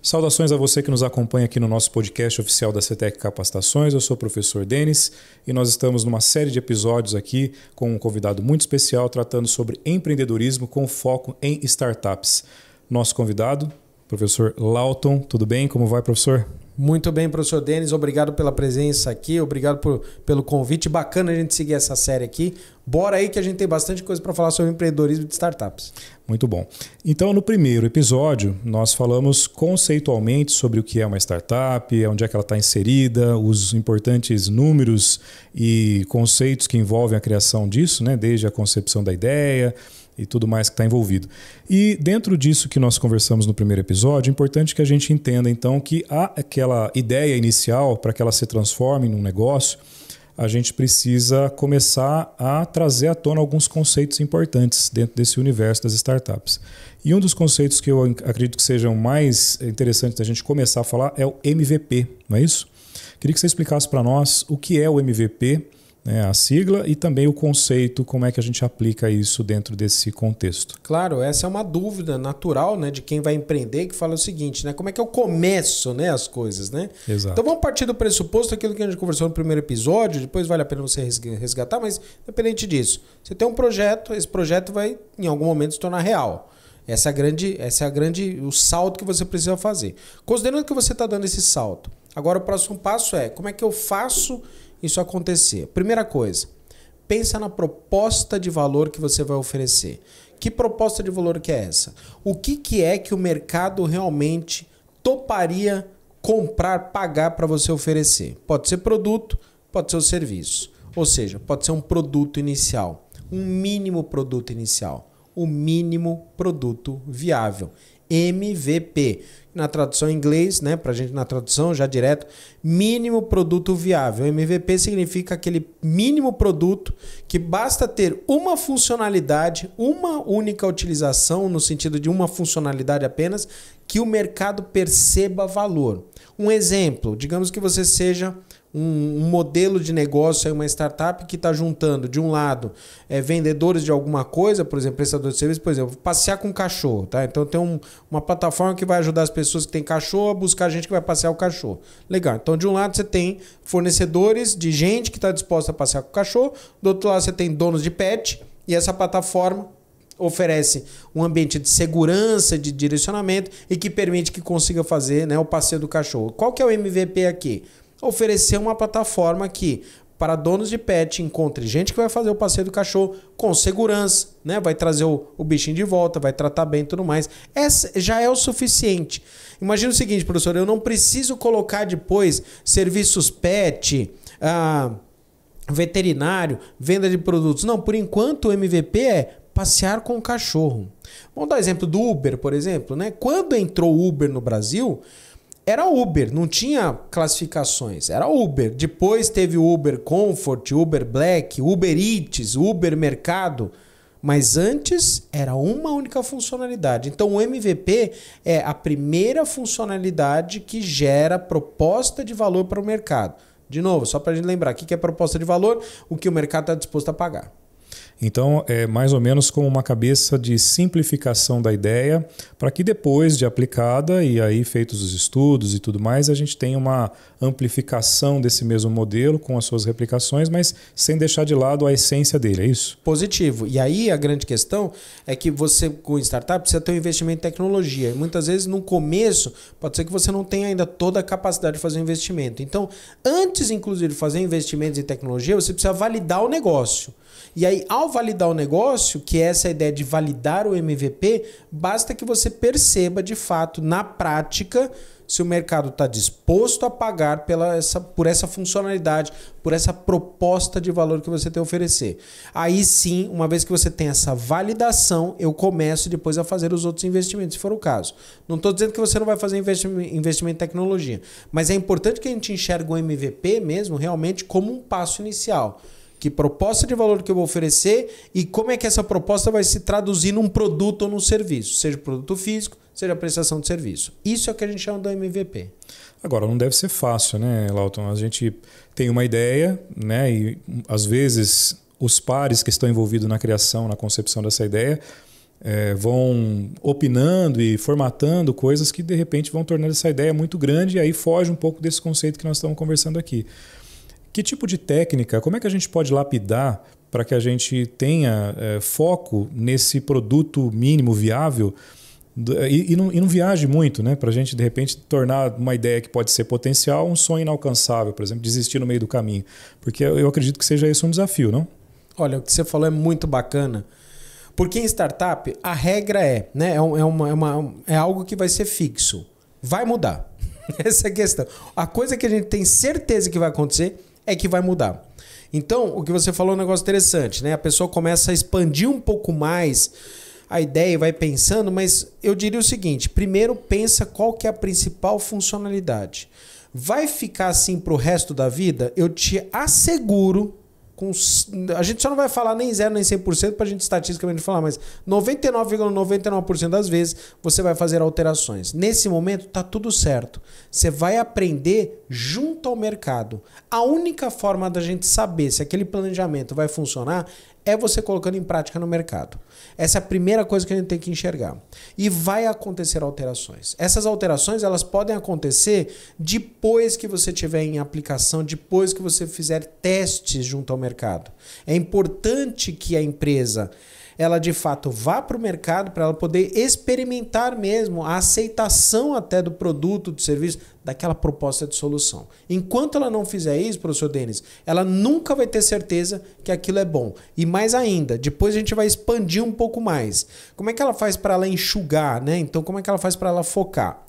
Saudações a você que nos acompanha aqui no nosso podcast oficial da CETEC Capacitações. Eu sou o professor Denis e nós estamos numa série de episódios aqui com um convidado muito especial tratando sobre empreendedorismo com foco em startups. Nosso convidado, professor Lauton. Tudo bem? Como vai, professor? Muito bem, professor Denis. Obrigado pela presença aqui, obrigado pelo convite. Bacana a gente seguir essa série aqui. Bora aí que a gente tem bastante coisa para falar sobre empreendedorismo de startups. Muito bom. Então, no primeiro episódio, nós falamos conceitualmente sobre o que é uma startup, onde é que ela está inserida, os importantes números e conceitos que envolvem a criação disso, né? Desde a concepção da ideia e tudo mais que está envolvido. E dentro disso que nós conversamos no primeiro episódio, é importante que a gente entenda então que há aquela ideia inicial para que ela se transforme num negócio, a gente precisa começar a trazer à tona alguns conceitos importantes dentro desse universo das startups. E um dos conceitos que eu acredito que sejam mais interessantes da gente começar a falar é o MVP, não é isso? Queria que você explicasse para nós o que é o MVP, a sigla e também o conceito, como é que a gente aplica isso dentro desse contexto. Claro, essa é uma dúvida natural, né, de quem vai empreender, que fala o seguinte, né, como é que eu começo, né, as coisas, né? Exato. Então vamos partir do pressuposto, aquilo que a gente conversou no primeiro episódio, depois vale a pena você resgatar, mas independente disso, você tem um projeto, esse projeto vai em algum momento se tornar real. Essa é a grande, o salto que você precisa fazer. Considerando que você está dando esse salto, agora o próximo passo é, como é que eu faço isso acontecer? Primeira coisa, pensa na proposta de valor que você vai oferecer. Que proposta de valor que é essa? O que é que o mercado realmente toparia comprar, pagar para você oferecer? Pode ser produto, pode ser o serviço. Ou seja, pode ser um produto inicial, um mínimo produto inicial, o mínimo produto viável, MVP. Na tradução em inglês, né, pra gente na tradução já direto, mínimo produto viável. MVP significa aquele mínimo produto que basta ter uma funcionalidade, uma única utilização, no sentido de uma funcionalidade apenas, que o mercado perceba valor. Um exemplo, digamos que você seja um modelo de negócio, uma startup que está juntando, de um lado, vendedores de alguma coisa, por exemplo, prestadores de serviço, por exemplo, passear com cachorro. Tá? Então tem uma plataforma que vai ajudar as pessoas que têm cachorro a buscar gente que vai passear o cachorro. Legal. Então de um lado você tem fornecedores de gente que está disposta a passear com o cachorro, do outro lado você tem donos de pet, e essa plataforma oferece um ambiente de segurança, de direcionamento e que permite que consiga fazer, né, o passeio do cachorro. Qual que é o MVP aqui? Oferecer uma plataforma que, para donos de pet, encontre gente que vai fazer o passeio do cachorro com segurança, né? Vai trazer o bichinho de volta, vai tratar bem e tudo mais. Essa já é o suficiente. Imagina o seguinte, professor, eu não preciso colocar depois serviços pet, veterinário, venda de produtos. Não, por enquanto o MVP é passear com o cachorro. Vamos dar o exemplo do Uber, por exemplo, né? Quando entrou o Uber no Brasil, era Uber, não tinha classificações, era Uber. Depois teve o Uber Comfort, Uber Black, Uber Eats, Uber Mercado. Mas antes era uma única funcionalidade. Então o MVP é a primeira funcionalidade que gera proposta de valor para o mercado. De novo, só para a gente lembrar, o que é proposta de valor? O que o mercado está disposto a pagar. Então, é mais ou menos como uma cabeça de simplificação da ideia para que depois de aplicada e aí feitos os estudos e tudo mais, a gente tenha uma amplificação desse mesmo modelo com as suas replicações, mas sem deixar de lado a essência dele, é isso? Positivo. E aí a grande questão é que você, com startup, precisa ter um investimento em tecnologia. E muitas vezes, no começo, pode ser que você não tenha ainda toda a capacidade de fazer um investimento. Então, antes, inclusive, de fazer investimentos em tecnologia, você precisa validar o negócio. E aí, ao validar o negócio, que é essa ideia de validar o MVP, basta que você perceba de fato, na prática, se o mercado está disposto a pagar por essa funcionalidade, por essa proposta de valor que você tem a oferecer. Aí sim, uma vez que você tem essa validação, eu começo depois a fazer os outros investimentos, se for o caso. Não estou dizendo que você não vai fazer investimento em tecnologia, mas é importante que a gente enxergue o MVP mesmo realmente como um passo inicial. Que proposta de valor que eu vou oferecer e como é que essa proposta vai se traduzir num produto ou num serviço, seja produto físico, seja prestação de serviço. Isso é o que a gente chama do MVP. Agora, não deve ser fácil, né, Lauton? A gente tem uma ideia, né, e às vezes os pares que estão envolvidos na criação, na concepção dessa ideia, vão opinando e formatando coisas que de repente vão tornando essa ideia muito grande e aí foge um pouco desse conceito que nós estamos conversando aqui. Que tipo de técnica, como é que a gente pode lapidar para que a gente tenha foco nesse produto mínimo viável e não viaje muito, né? Para a gente de repente tornar uma ideia que pode ser potencial um sonho inalcançável, por exemplo, desistir no meio do caminho. Porque eu acredito que seja esse um desafio, não? Olha, o que você falou é muito bacana. Porque em startup, a regra né, é algo que vai ser fixo. Vai mudar. Essa é a questão. A coisa que a gente tem certeza que vai acontecer é que vai mudar. Então, o que você falou é um negócio interessante, né? A pessoa começa a expandir um pouco mais a ideia e vai pensando, mas eu diria o seguinte, primeiro pensa qual que é a principal funcionalidade. Vai ficar assim para o resto da vida? Eu te asseguro... a gente só não vai falar nem 0 nem 100% para a gente estatisticamente falar, mas 99,99% das vezes você vai fazer alterações. Nesse momento está tudo certo. Você vai aprender junto ao mercado. A única forma da gente saber se aquele planejamento vai funcionar é você colocando em prática no mercado. Essa é a primeira coisa que a gente tem que enxergar. E vai acontecer alterações. Essas alterações elas podem acontecer depois que você tiver em aplicação, depois que você fizer testes junto ao mercado. É importante que a empresa ela de fato vá para o mercado para ela poder experimentar mesmo a aceitação até do produto, do serviço, daquela proposta de solução. Enquanto ela não fizer isso, professor Denis, ela nunca vai ter certeza que aquilo é bom. E mais ainda, depois a gente vai expandir um pouco mais. Como é que ela faz para ela enxugar, né? Então, como é que ela faz para ela focar?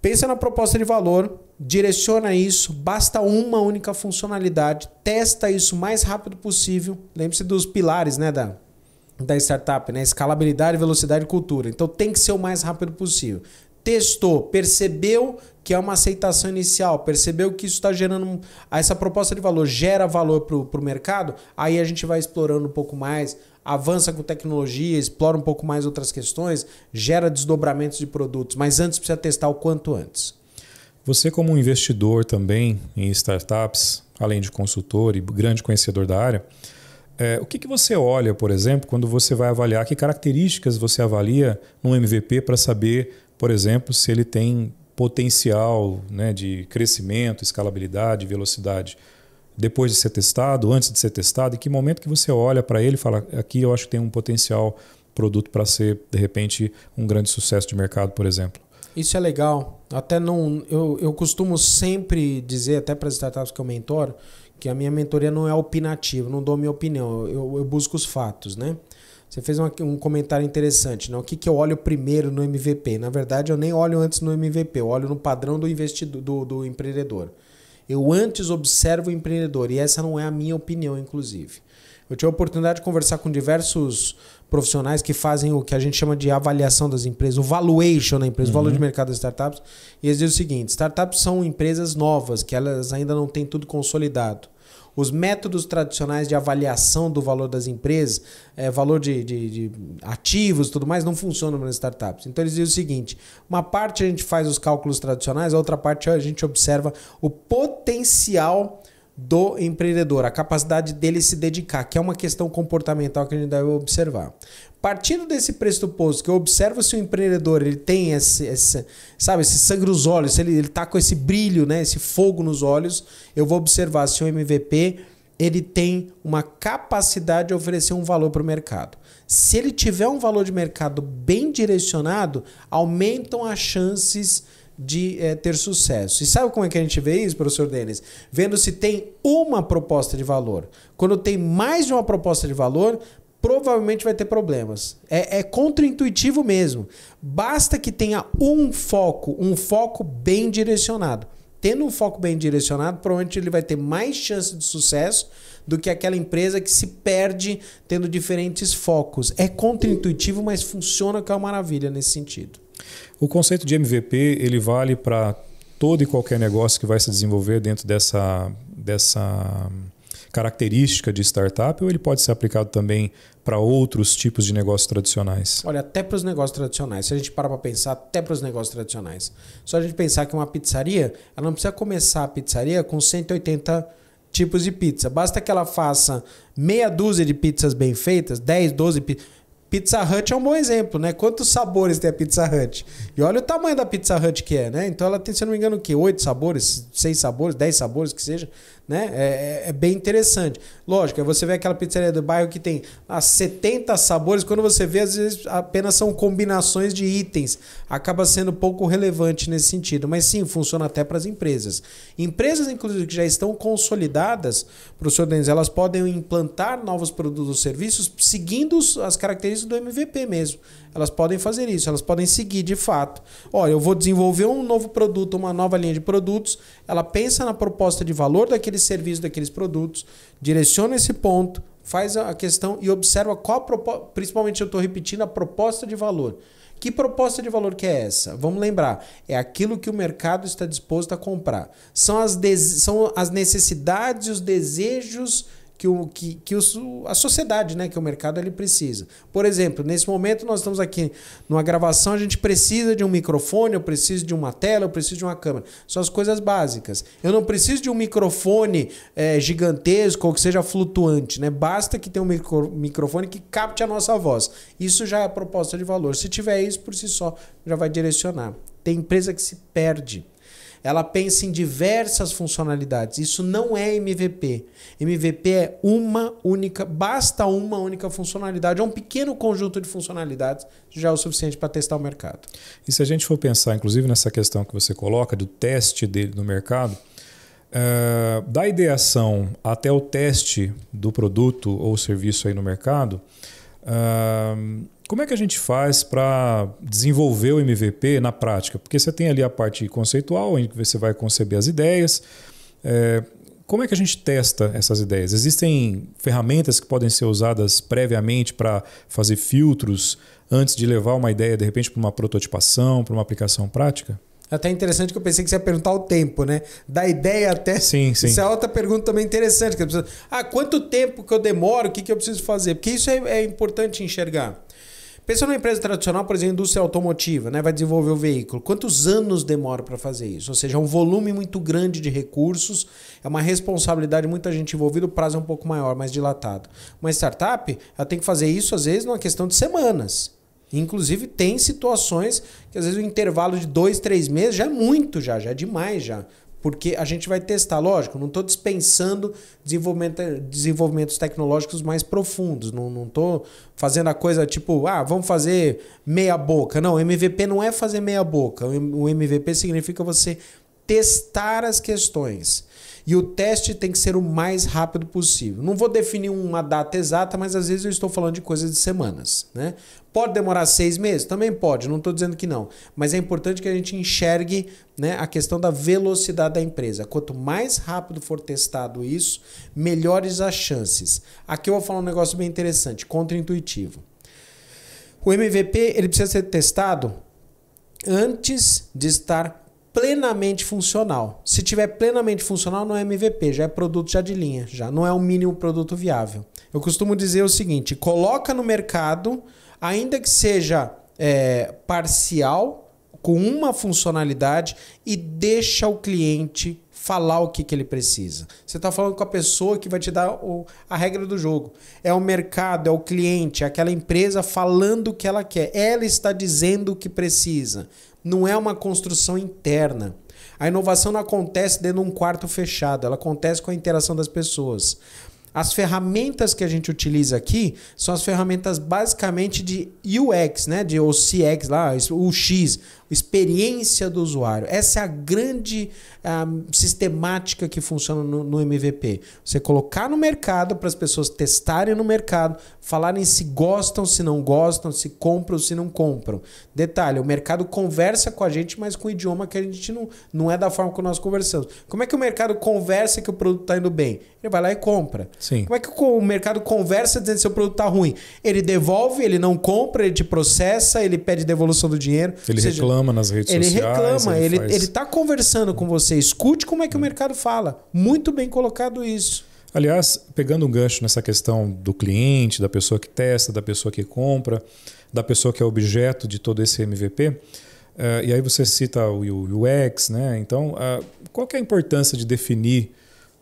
Pensa na proposta de valor, direciona isso, basta uma única funcionalidade, testa isso o mais rápido possível. Lembre-se dos pilares, né, da startup, né? Escalabilidade, velocidade e cultura. Então tem que ser o mais rápido possível. Testou, percebeu que é uma aceitação inicial, percebeu que isso está gerando... essa proposta de valor gera valor para o mercado, aí a gente vai explorando um pouco mais, avança com tecnologia, explora um pouco mais outras questões, gera desdobramentos de produtos, mas antes precisa testar o quanto antes. Você como um investidor também em startups, além de consultor e grande conhecedor da área, o que você olha, por exemplo, quando você vai avaliar, que características você avalia num MVP para saber, por exemplo, se ele tem potencial, né, de crescimento, escalabilidade, velocidade, depois de ser testado, antes de ser testado, em que momento que você olha para ele e fala, aqui eu acho que tem um potencial produto para ser, de repente, um grande sucesso de mercado, por exemplo? Isso é legal. Até não, eu costumo sempre dizer, até para as startups que eu mentoro, que a minha mentoria não é opinativa, não dou minha opinião, eu busco os fatos, né? Você fez um comentário interessante, né? O que eu olho primeiro no MVP? Na verdade, eu nem olho antes no MVP, eu olho no padrão do investidor, do empreendedor. Eu antes observo o empreendedor e essa não é a minha opinião, inclusive. Eu tive a oportunidade de conversar com diversos profissionais que fazem o que a gente chama de avaliação das empresas, o valuation da empresa, o valor de mercado das startups. E eles dizem o seguinte, startups são empresas novas, que elas ainda não têm tudo consolidado. Os métodos tradicionais de avaliação do valor das empresas, valor de ativos e tudo mais, não funcionam nas startups. Então eles dizem o seguinte, uma parte a gente faz os cálculos tradicionais, a outra parte a gente observa o potencial do empreendedor, a capacidade dele se dedicar, que é uma questão comportamental que a gente deve observar. Partindo desse pressuposto que eu observo se o empreendedor ele tem esse sangue nos olhos, se ele está com esse brilho, né, esse fogo nos olhos, eu vou observar se o MVP ele tem uma capacidade de oferecer um valor para o mercado. Se ele tiver um valor de mercado bem direcionado, aumentam as chances de ter sucesso. E sabe como é que a gente vê isso, professor Denis? Vendo se tem uma proposta de valor. Quando tem mais de uma proposta de valor, provavelmente vai ter problemas. É contraintuitivo mesmo. Basta que tenha um foco bem direcionado. Tendo um foco bem direcionado, provavelmente ele vai ter mais chance de sucesso do que aquela empresa que se perde tendo diferentes focos. É contraintuitivo, mas funciona, que é uma maravilha nesse sentido. O conceito de MVP ele vale para todo e qualquer negócio que vai se desenvolver dentro dessa característica de startup, ou ele pode ser aplicado também para outros tipos de negócios tradicionais? Olha, até para os negócios tradicionais. Se a gente parar para pensar, até para os negócios tradicionais. Só a gente pensar que uma pizzaria, ela não precisa começar a pizzaria com 180 tipos de pizza. Basta que ela faça meia dúzia de pizzas bem feitas, 10, 12 pizzas. Pizza Hut é um bom exemplo, né? Quantos sabores tem a Pizza Hut? E olha o tamanho da Pizza Hut que é, né? Então ela tem, se eu não me engano, o quê? 8 sabores, 6 sabores, 10 sabores, que seja, né? É bem interessante. Lógico, aí você vê aquela pizzaria do bairro que tem 70 sabores, quando você vê, às vezes apenas são combinações de itens. Acaba sendo pouco relevante nesse sentido. Mas sim, funciona até para as empresas. Empresas, inclusive, que já estão consolidadas, professor Denis, elas podem implantar novos produtos ou serviços seguindo as características do MVP mesmo. Elas podem fazer isso, elas podem seguir de fato. Olha, eu vou desenvolver um novo produto, uma nova linha de produtos. Ela pensa na proposta de valor daquele serviço, daqueles produtos, direciona esse ponto, faz a questão e observa qual principalmente eu estou repetindo a proposta de valor. Que proposta de valor que é essa? Vamos lembrar, é aquilo que o mercado está disposto a comprar. São as necessidades e os desejos a sociedade, né, que o mercado ele precisa. Por exemplo, nesse momento nós estamos aqui numa gravação, a gente precisa de um microfone, eu preciso de uma tela, eu preciso de uma câmera. São as coisas básicas. Eu não preciso de um microfone gigantesco ou que seja flutuante, né? Basta que tenha um microfone que capte a nossa voz. Isso já é a proposta de valor. Se tiver isso por si só, já vai direcionar. Tem empresa que se perde. Ela pensa em diversas funcionalidades. Isso não é MVP. MVP é basta uma única funcionalidade. É um pequeno conjunto de funcionalidades, já é o suficiente para testar o mercado. E se a gente for pensar, inclusive, nessa questão que você coloca, do teste dele no mercado, da ideação até o teste do produto ou serviço aí no mercado, como é que a gente faz para desenvolver o MVP na prática? Porque você tem ali a parte conceitual, em que você vai conceber as ideias. Como é que a gente testa essas ideias? Existem ferramentas que podem ser usadas previamente para fazer filtros antes de levar uma ideia, de repente, para uma prototipação, para uma aplicação prática? Até interessante que eu pensei que você ia perguntar o tempo, né? Da ideia até... Sim. Isso é outra pergunta também interessante. Que quanto tempo que eu demoro? O que eu preciso fazer? Porque isso é importante enxergar. Pensa numa empresa tradicional, por exemplo, indústria automotiva, né? Vai desenvolver o veículo. Quantos anos demora para fazer isso? Ou seja, é um volume muito grande de recursos, é uma responsabilidade, muita gente envolvida, o prazo é um pouco maior, mais dilatado. Uma startup, ela tem que fazer isso, às vezes, numa questão de semanas. Inclusive, tem situações que, às vezes, o intervalo de 2, 3 meses já é muito, já é demais já. Porque a gente vai testar, lógico, não estou dispensando desenvolvimentos tecnológicos mais profundos, não estou fazendo a coisa tipo, vamos fazer meia boca. Não, MVP não é fazer meia boca. O MVP significa você testar as questões. E o teste tem que ser o mais rápido possível. Não vou definir uma data exata, mas às vezes eu estou falando de coisas de semanas, né? Pode demorar 6 meses? Também pode, não estou dizendo que não. Mas é importante que a gente enxergue, né, a questão da velocidade da empresa. Quanto mais rápido for testado isso, melhores as chances. Aqui eu vou falar um negócio bem interessante, contraintuitivo. O MVP ele precisa ser testado antes de estar plenamente funcional. Se tiver plenamente funcional, não é MVP, já é produto já de linha, já não é um mínimo produto viável. Eu costumo dizer o seguinte, coloca no mercado, ainda que seja parcial, com uma funcionalidade e deixa o cliente falar o que ele precisa. Você está falando com a pessoa que vai te dar a regra do jogo. É o mercado, é o cliente, é aquela empresa falando o que ela quer. Ela está dizendo o que precisa. Não é uma construção interna. A inovação não acontece dentro de um quarto fechado, ela acontece com a interação das pessoas. As ferramentas que a gente utiliza aqui são as ferramentas basicamente de UX, né? Ou CX, lá, o X, experiência do usuário. Essa é a grande sistemática que funciona no MVP. Você colocar no mercado para as pessoas testarem no mercado, falarem se gostam, se não gostam, se compram, se não compram. Detalhe, o mercado conversa com a gente, mas com o idioma que a gente não é da forma que nós conversamos. Como é que o mercado conversa que o produto está indo bem? Ele vai lá e compra. Sim. Como é que o mercado conversa dizendo que seu produto está ruim? Ele devolve, ele não compra, ele te processa, ele pede devolução do dinheiro. Ele reclama nas redes sociais. Ele reclama, ele está conversando com você. Escute como é que o mercado fala. Muito bem colocado isso. Aliás, pegando um gancho nessa questão do cliente, da pessoa que testa, da pessoa que compra, da pessoa que é objeto de todo esse MVP, e aí você cita o UX, né? Então, qual que é a importância de definir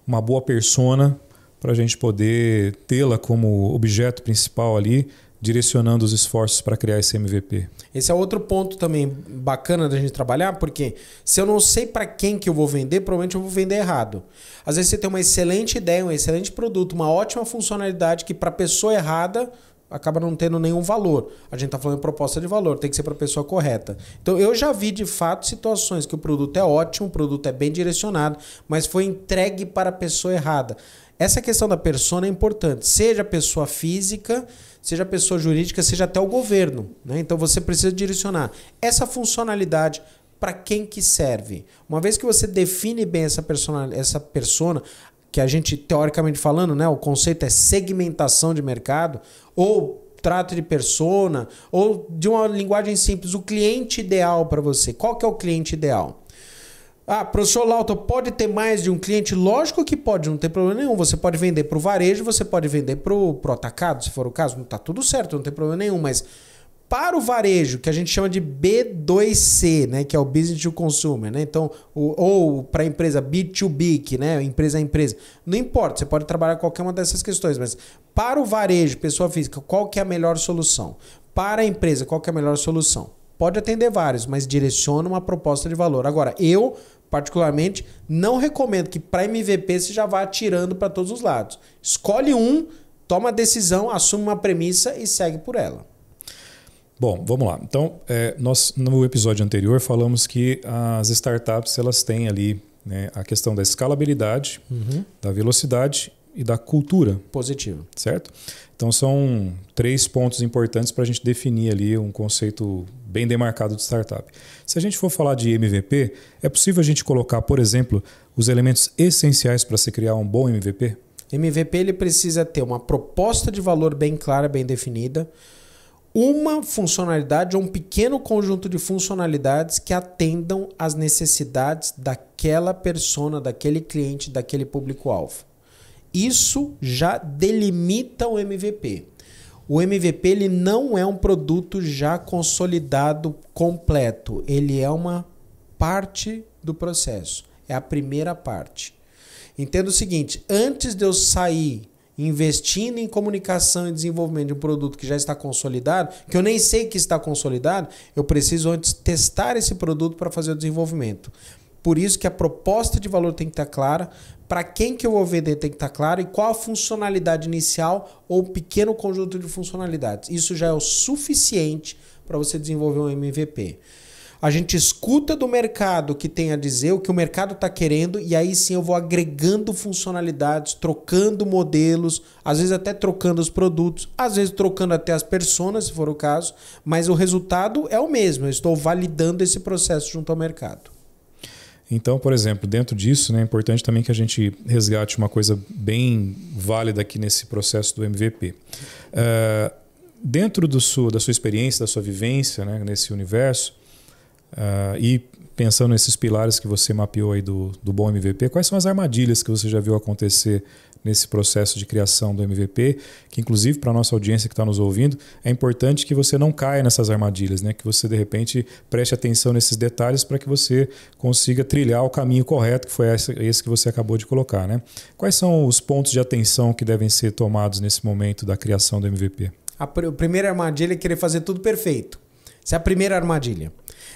uma boa persona para a gente poder tê-la como objeto principal ali direcionando os esforços para criar esse MVP? Esse é outro ponto também bacana da gente trabalhar, porque se eu não sei para quem que eu vou vender, provavelmente eu vou vender errado. Às vezes você tem uma excelente ideia, um excelente produto, uma ótima funcionalidade que para a pessoa errada acaba não tendo nenhum valor. A gente está falando de proposta de valor, tem que ser para a pessoa correta. Então eu já vi de fato situações que o produto é ótimo, o produto é bem direcionado, mas foi entregue para a pessoa errada. Essa questão da persona é importante, seja pessoa física, seja pessoa jurídica, seja até o governo, né? Então você precisa direcionar essa funcionalidade para quem que serve. Uma vez que você define bem essa persona, que a gente, teoricamente falando, né, o conceito é segmentação de mercado, ou trato de persona, ou de uma linguagem simples, o cliente ideal para você. Qual que é o cliente ideal? Ah, professor Lauto, pode ter mais de um cliente? Lógico que pode, não tem problema nenhum. Você pode vender para o varejo, você pode vender para o atacado, se for o caso. Não está tudo certo, não tem problema nenhum. Mas para o varejo, que a gente chama de B2C, né, que é o Business to Consumer, né? Então, ou para a empresa B2B, que, né, empresa a empresa. Não importa, você pode trabalhar qualquer uma dessas questões, mas para o varejo, pessoa física, qual que é a melhor solução? Para a empresa, qual que é a melhor solução? Pode atender vários, mas direciona uma proposta de valor. Agora, eu, particularmente, não recomendo que para MVP você já vá atirando para todos os lados. Escolhe um, toma a decisão, assume uma premissa e segue por ela. Bom, vamos lá. Então, nós no episódio anterior falamos que as startups elas têm ali, né, a questão da escalabilidade, da velocidade e da cultura. Positivo. Certo? Então são 3 pontos importantes para a gente definir ali um conceito bem demarcado de startup. Se a gente for falar de MVP, é possível a gente colocar, por exemplo, os elementos essenciais para se criar um bom MVP? MVP ele precisa ter uma proposta de valor bem clara, bem definida, uma funcionalidade ou um pequeno conjunto de funcionalidades que atendam às necessidades daquela persona, daquele cliente, daquele público-alvo. Isso já delimita o MVP. O MVP ele não é um produto já consolidado completo. Ele é uma parte do processo. É a primeira parte. Entenda o seguinte, antes de eu sair investindo em comunicação e desenvolvimento de um produto que já está consolidado, que eu nem sei que está consolidado, eu preciso antes testar esse produto para fazer o desenvolvimento. Por isso que a proposta de valor tem que estar clara, para quem que eu vou vender tem que estar claro e qual a funcionalidade inicial ou pequeno conjunto de funcionalidades. Isso já é o suficiente para você desenvolver um MVP. A gente escuta do mercado o que tem a dizer, o que o mercado está querendo, e aí sim eu vou agregando funcionalidades, trocando modelos, às vezes até trocando os produtos, às vezes trocando até as personas, se for o caso, mas o resultado é o mesmo, eu estou validando esse processo junto ao mercado. Então, por exemplo, dentro disso, né, é importante também que a gente resgate uma coisa bem válida aqui nesse processo do MVP. Dentro da sua experiência, da sua vivência, né, nesse universo, e pensando nesses pilares que você mapeou aí do bom MVP, quais são as armadilhas que você já viu acontecer nesse processo de criação do MVP, que inclusive para a nossa audiência que está nos ouvindo, é importante que você não caia nessas armadilhas, né? Que você de repente preste atenção nesses detalhes para que você consiga trilhar o caminho correto, que foi esse que você acabou de colocar, né? Quais são os pontos de atenção que devem ser tomados nesse momento da criação do MVP? A primeira armadilha é querer fazer tudo perfeito. Essa é a primeira armadilha.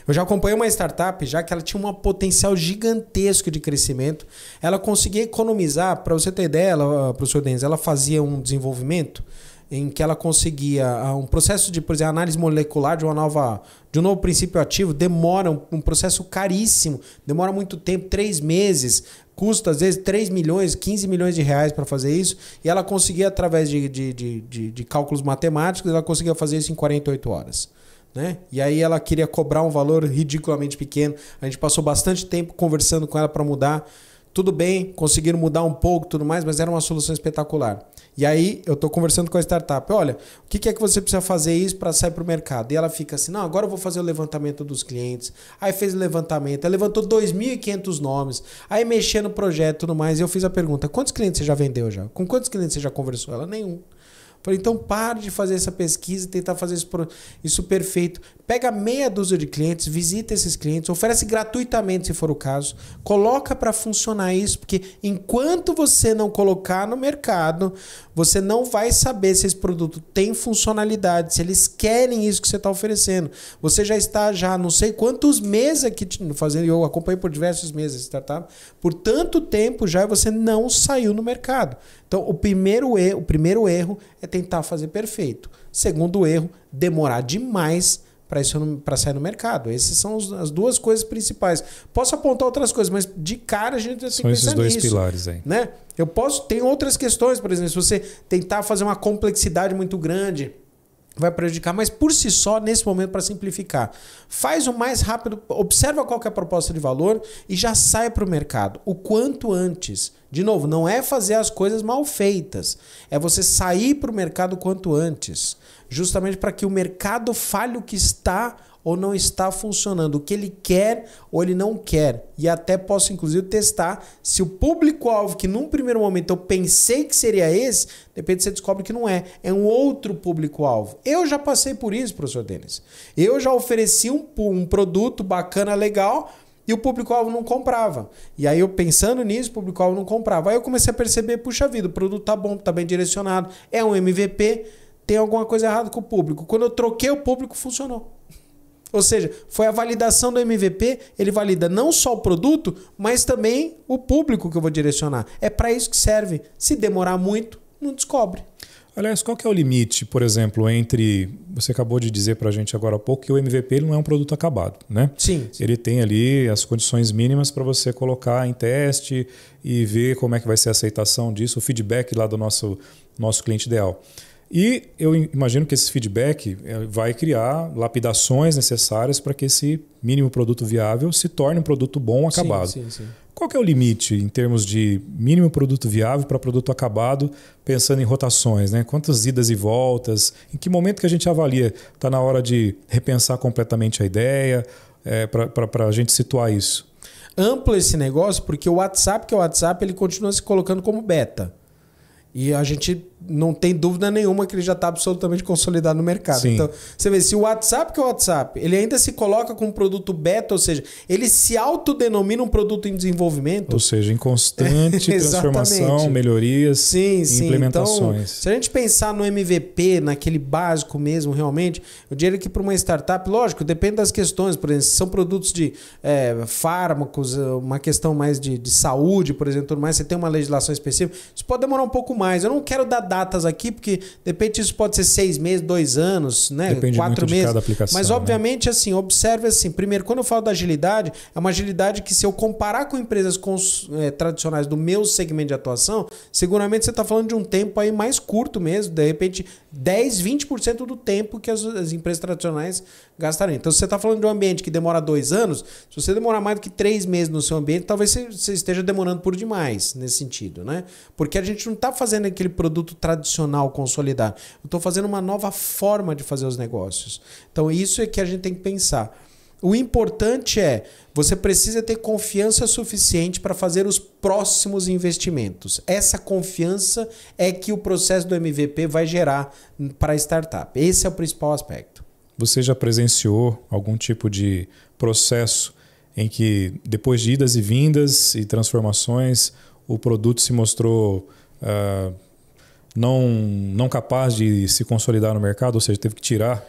Eu já acompanhei uma startup já que ela tinha um potencial gigantesco de crescimento. Ela conseguia economizar, para você ter ideia, professor Denis, ela fazia um desenvolvimento em que ela conseguia um processo de, por exemplo, análise molecular de um novo princípio ativo, demora um processo caríssimo, demora muito tempo, 3 meses, custa às vezes 3 milhões, 15 milhões de reais para fazer isso, e ela conseguia, através de cálculos matemáticos, ela conseguia fazer isso em 48 horas. Né? E aí ela queria cobrar um valor ridiculamente pequeno. A gente passou bastante tempo conversando com ela para mudar. Tudo bem, conseguiram mudar um pouco, tudo mais, mas era uma solução espetacular. E aí eu estou conversando com a startup. Olha, o que é que você precisa fazer isso para sair para o mercado? E ela fica assim, não, agora eu vou fazer o levantamento dos clientes. Aí fez o levantamento, aí levantou 2.500 nomes. Aí mexia no projeto e tudo mais. E eu fiz a pergunta, quantos clientes você já vendeu já? Com quantos clientes você já conversou? Ela, nenhum. Falei, então pare de fazer essa pesquisa e tentar fazer isso perfeito. Pega meia dúzia de clientes, visita esses clientes, oferece gratuitamente se for o caso, coloca para funcionar isso, porque enquanto você não colocar no mercado, você não vai saber se esse produto tem funcionalidade, se eles querem isso que você está oferecendo. Você já está não sei quantos meses aqui fazendo, eu acompanhei por diversos meses esse startup, por tanto tempo já você não saiu no mercado. Então, o primeiro erro é tentar fazer perfeito. Segundo erro, demorar demais para sair no mercado. Essas são as duas coisas principais. Posso apontar outras coisas, mas de cara a gente tem que pensar nisso. São esses dois pilares aí. Né? Tem outras questões, por exemplo, se você tentar fazer uma complexidade muito grande, vai prejudicar, mas por si só, nesse momento, para simplificar, faz o mais rápido, observa qual que é a proposta de valor e já sai para o mercado o quanto antes. De novo, não é fazer as coisas mal feitas, é você sair para o mercado o quanto antes, justamente para que o mercado fale o que está ou não está funcionando, o que ele quer ou ele não quer. E até posso, inclusive, testar se o público-alvo, que num primeiro momento eu pensei que seria esse, de repente você descobre que não é. É um outro público-alvo. Eu já passei por isso, professor Denis. Eu já ofereci um produto bacana, legal, e o público-alvo não comprava. E aí eu pensando nisso, o público-alvo não comprava. Aí eu comecei a perceber, puxa vida, o produto tá bom, tá bem direcionado, é um MVP, tem alguma coisa errada com o público. Quando eu troquei o público, funcionou. Ou seja, foi a validação do MVP, ele valida não só o produto, mas também o público que eu vou direcionar. É para isso que serve. Se demorar muito, não descobre. Aliás, qual que é o limite, por exemplo, entre... Você acabou de dizer para a gente agora há pouco que o MVP ele não é um produto acabado, né? Sim. Ele tem ali as condições mínimas para você colocar em teste e ver como é que vai ser a aceitação disso, o feedback lá do nosso cliente ideal. E eu imagino que esse feedback vai criar lapidações necessárias para que esse mínimo produto viável se torne um produto bom acabado. Sim. Qual que é o limite em termos de mínimo produto viável para produto acabado, pensando em rotações, né? Quantas idas e voltas? Em que momento que a gente avalia? Está na hora de repensar completamente a ideia para a gente situar isso? Amplo esse negócio porque o WhatsApp, que é o WhatsApp, ele continua se colocando como beta. E a gente não tem dúvida nenhuma que ele já está absolutamente consolidado no mercado. Sim. Então, você vê, se o WhatsApp, que é o WhatsApp, ele ainda se coloca como produto beta, ou seja, ele se autodenomina um produto em desenvolvimento. Ou seja, em constante transformação, melhorias e implementações. Então, se a gente pensar no MVP, naquele básico mesmo, realmente, eu diria que para uma startup, lógico, depende das questões. Por exemplo, se são produtos de fármacos, uma questão mais de saúde, por exemplo, tudo mais, você tem uma legislação específica, isso pode demorar um pouco mais. Eu não quero dar datas aqui, porque de repente isso pode ser 6 meses, 2 anos, né? Depende 4 muito meses. De cada aplicação, mas obviamente, assim, observe assim, primeiro, quando eu falo da agilidade, é uma agilidade que se eu comparar com empresas tradicionais do meu segmento de atuação, seguramente você está falando de um tempo aí mais curto mesmo, de repente 10, 20% do tempo que as empresas tradicionais gastariam. Então, se você está falando de um ambiente que demora 2 anos, se você demorar mais do que 3 meses no seu ambiente, talvez você esteja demorando por demais nesse sentido, né? Porque a gente não está fazendo aquele produto tradicional consolidado. Eu estou fazendo uma nova forma de fazer os negócios. Então, isso é que a gente tem que pensar. O importante é, você precisa ter confiança suficiente para fazer os próximos investimentos. Essa confiança é que o processo do MVP vai gerar para a startup. Esse é o principal aspecto. Você já presenciou algum tipo de processo em que, depois de idas e vindas e transformações, o produto se mostrou não capaz de se consolidar no mercado, ou seja, teve que tirar?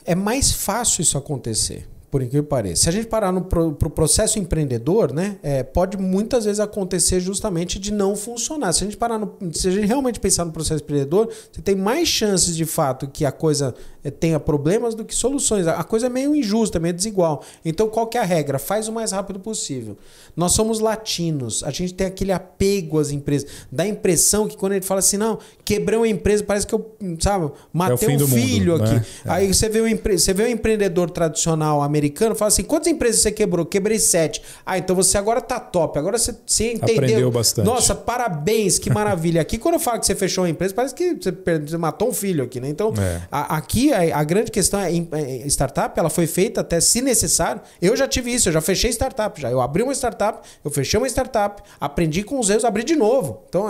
É mais fácil isso acontecer, por incrível que pareça. Se a gente parar pro processo empreendedor, né, pode muitas vezes acontecer justamente de não funcionar. Se a gente realmente pensar no processo empreendedor, você tem mais chances de fato que a coisa tenha problemas do que soluções. A coisa é meio injusta, meio desigual. Então, qual que é a regra? Faz o mais rápido possível. Nós somos latinos, a gente tem aquele apego às empresas. Dá a impressão que quando a gente fala assim, não, quebrei uma empresa, parece que eu, matei um filho aqui. Né? Aí você vê o empreendedor tradicional americano, americano, fala assim, quantas empresas você quebrou? Quebrei 7. Ah, então você agora tá top. Agora você entendeu. Aprendeu bastante. Nossa, parabéns, que maravilha. Aqui quando eu falo que você fechou uma empresa, parece que você matou um filho aqui, né? Então, aqui a grande questão é startup, ela foi feita até, se necessário. Eu já tive isso, eu já fechei startup. Eu abri uma startup, eu fechei uma startup, aprendi com os erros, abri de novo. Então,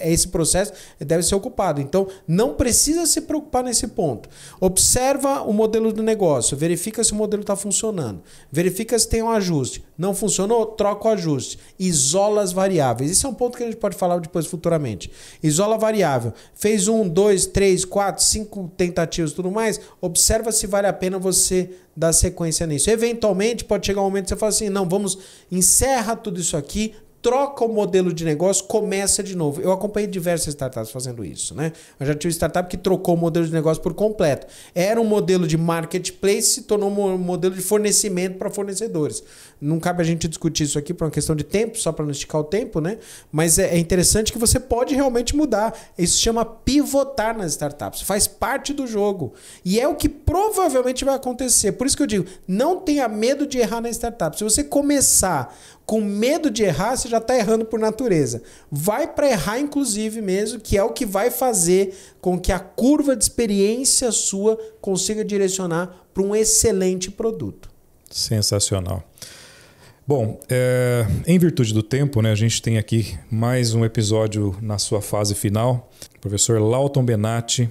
esse processo deve ser ocupado. Então, não precisa se preocupar nesse ponto. Observa o modelo do negócio, verifica se o modelo está funcionando, verifica se tem um ajuste. Não funcionou? Troca o ajuste. Isola as variáveis. Isso é um ponto que a gente pode falar depois futuramente. Isola a variável. Fez 1, 2, 3, 4, 5 tentativas e tudo mais. Observa se vale a pena você dar sequência nisso. Eventualmente pode chegar um momento que você fala assim, não, encerra tudo isso aqui, troca o modelo de negócio, começa de novo. Eu acompanhei diversas startups fazendo isso, né? Eu já tive startup que trocou o modelo de negócio por completo. Era um modelo de marketplace, se tornou um modelo de fornecimento para fornecedores. Não cabe a gente discutir isso aqui por uma questão de tempo, só para não esticar o tempo, né? Mas é interessante que você pode realmente mudar. Isso se chama pivotar nas startups. Faz parte do jogo. E é o que provavelmente vai acontecer. Por isso que eu digo, não tenha medo de errar na startup. Se você começar com medo de errar, você já está errando por natureza. Vai para errar, inclusive, mesmo, que é o que vai fazer com que a curva de experiência sua consiga direcionar para um excelente produto. Sensacional. Bom, em virtude do tempo, né, a gente tem aqui mais um episódio na sua fase final. O professor Lauton Benatti,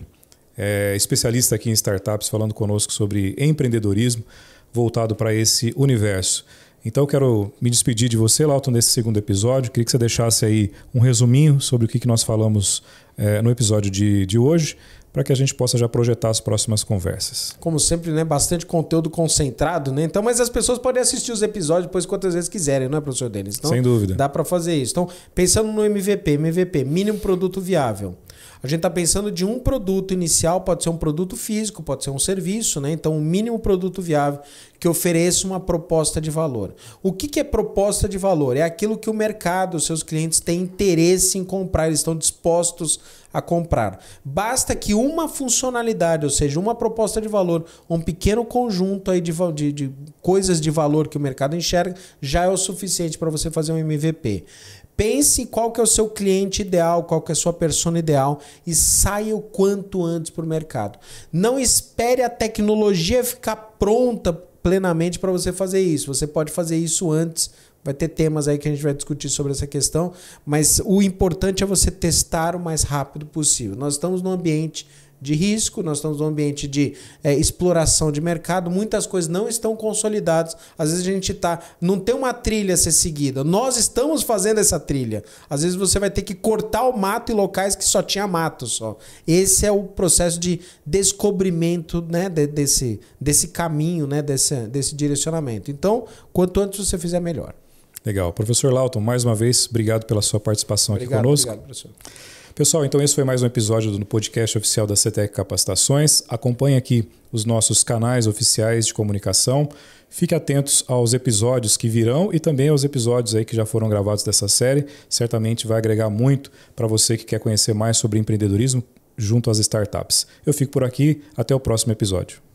especialista aqui em startups, falando conosco sobre empreendedorismo voltado para esse universo. Então eu quero me despedir de você, Lauton, nesse segundo episódio. Queria que você deixasse aí um resuminho sobre o que nós falamos no episódio de hoje, para que a gente possa já projetar as próximas conversas. Como sempre, né? Bastante conteúdo concentrado, né? Então, mas as pessoas podem assistir os episódios depois quantas vezes quiserem, não é, professor Denis? Então, sem dúvida. Dá para fazer isso. Então, pensando no MVP, mínimo produto viável. A gente está pensando de um produto inicial, pode ser um produto físico, pode ser um serviço, né? Então, um mínimo produto viável que ofereça uma proposta de valor. O que é proposta de valor? É aquilo que o mercado, os seus clientes têm interesse em comprar, eles estão dispostos a comprar. Basta que uma funcionalidade, ou seja, uma proposta de valor, um pequeno conjunto aí de coisas de valor que o mercado enxerga, já é o suficiente para você fazer um MVP. Pense qual que é o seu cliente ideal, qual que é a sua persona ideal e saia o quanto antes para o mercado. Não espere a tecnologia ficar pronta plenamente para você fazer isso. Você pode fazer isso antes. Vai ter temas aí que a gente vai discutir sobre essa questão, mas o importante é você testar o mais rápido possível. Nós estamos num ambiente de risco, nós estamos num ambiente de exploração de mercado, muitas coisas não estão consolidadas, às vezes a gente não tem uma trilha a ser seguida, nós estamos fazendo essa trilha, às vezes você vai ter que cortar o mato em locais que só tinha mato só. Esse é o processo de descobrimento, né, desse caminho, né, desse direcionamento. Então, quanto antes você fizer, melhor. Legal. Professor Lauton, mais uma vez, obrigado pela sua participação aqui conosco. Obrigado, professor. Pessoal, então esse foi mais um episódio do podcast oficial da CETEC Capacitações. Acompanhe aqui os nossos canais oficiais de comunicação. Fique atentos aos episódios que virão e também aos episódios aí que já foram gravados dessa série. Certamente vai agregar muito para você que quer conhecer mais sobre empreendedorismo junto às startups. Eu fico por aqui. Até o próximo episódio.